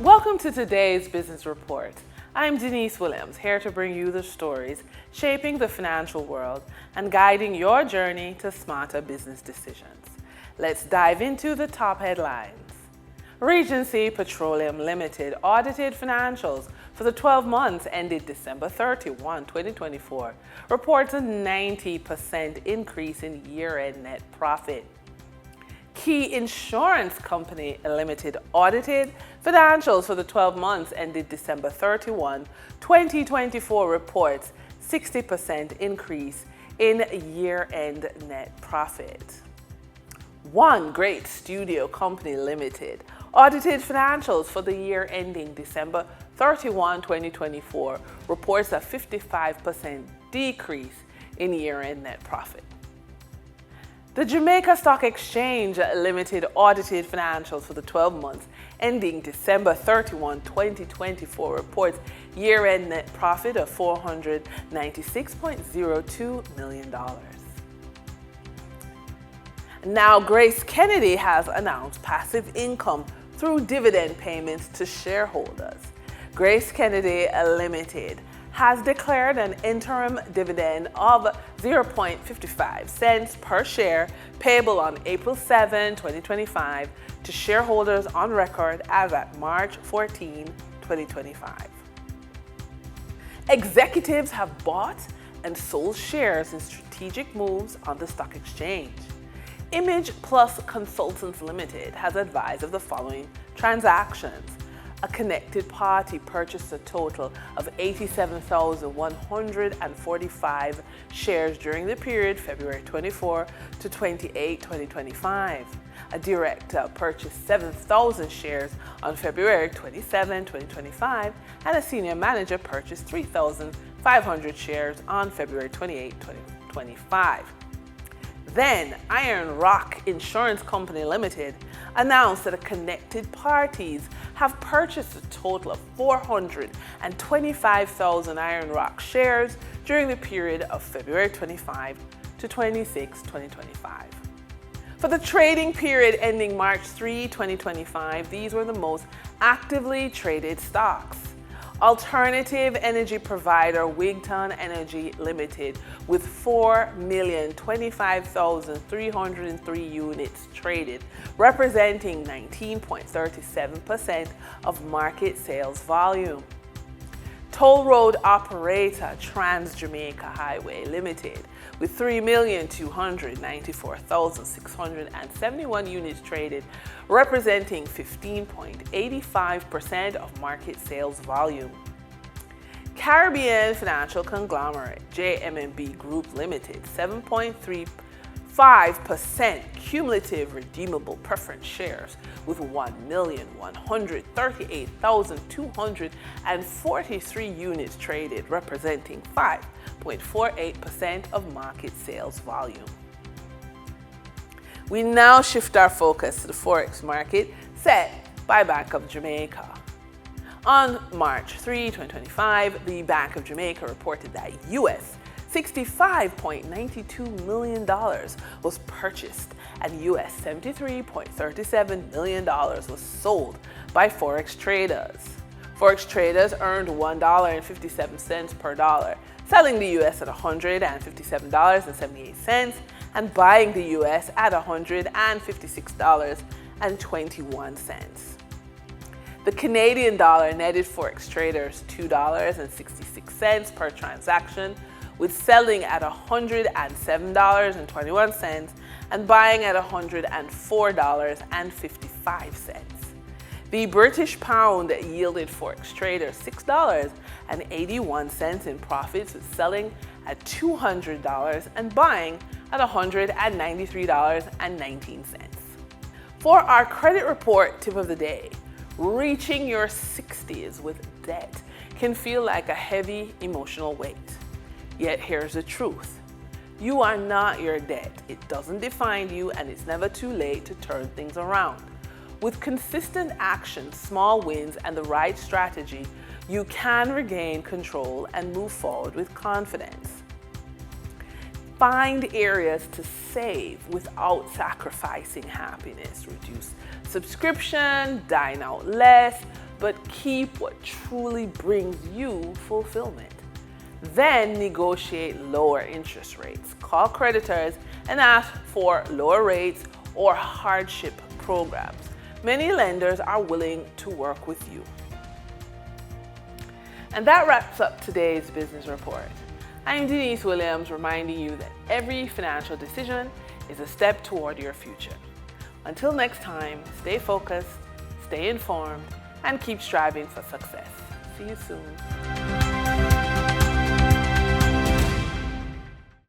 Welcome to today's Business Report. I'm Denise Williams, here to bring you the stories shaping the financial world and guiding your journey to smarter business decisions. Let's dive into the top headlines. Regency Petroleum Limited audited financials for the 12 months ended December 31, 2024, reports a 90% increase in year-end net profit. Key Insurance Company Limited audited financials for the 12 months ended December 31, 2024, reports 60% increase in year-end net profit. One Great Studio Company Limited audited financials for the year ending December 31, 2024, reports a 55% decrease in year-end net profit. The Jamaica Stock Exchange Limited audited financials for the 12 months ending December 31, 2024, reports year-end net profit of $496.02 million. Now, Grace Kennedy has announced passive income through dividend payments to shareholders. Grace Kennedy Limited has declared an interim dividend of 0.55 cents per share payable on April 7, 2025 to shareholders on record as at March 14, 2025. Executives have bought and sold shares in strategic moves on the stock exchange. Image Plus Consultants Limited has advised of the following transactions. A connected party purchased a total of 87,145 shares during the period February 24 to 28, 2025. A director purchased 7,000 shares on February 27, 2025, and a senior manager purchased 3,500 shares on February 28, 2025. Then, Iron Rock Insurance Company Limited announced that connected parties have purchased a total of 425,000 Iron Rock shares during the period of February 25 to 26, 2025. For the trading period ending March 3, 2025, these were the most actively traded stocks. Alternative energy provider Wigton Energy Limited with 4,025,303 units traded, representing 19.37% of market sales volume. Toll road operator Trans Jamaica Highway Limited with 3,294,671 units traded, representing 15.85% of market sales volume. Caribbean financial conglomerate JMB Group Limited 7.35% cumulative redeemable preference shares with 1,138,243 units traded, representing 5.48% of market sales volume. We now shift our focus to the Forex market set by Bank of Jamaica. On March 3, 2025, the Bank of Jamaica reported that US $65.92 million was purchased and US $73.37 million was sold by Forex traders. Forex traders earned $1.57 per dollar, selling the US at $157.78 and buying the US at $156.21. The Canadian dollar netted Forex traders $2.66 per transaction, with selling at $107.21 and buying at $104.55. The British pound yielded Forex traders $6.81 in profits, with selling at $200 and buying at $193.19. For our credit report tip of the day, reaching your 60s with debt can feel like a heavy emotional weight. Yet here's the truth. You are not your debt. It doesn't define you, and it's never too late to turn things around. With consistent action, small wins, and the right strategy, you can regain control and move forward with confidence. Find areas to save without sacrificing happiness. Reduce subscription, dine out less, but keep what truly brings you fulfillment. Then negotiate lower interest rates. Call creditors and ask for lower rates or hardship programs. Many lenders are willing to work with you. And that wraps up today's business report. I'm Denise Williams, reminding you that every financial decision is a step toward your future. Until next time, stay focused, stay informed, and keep striving for success. See you soon.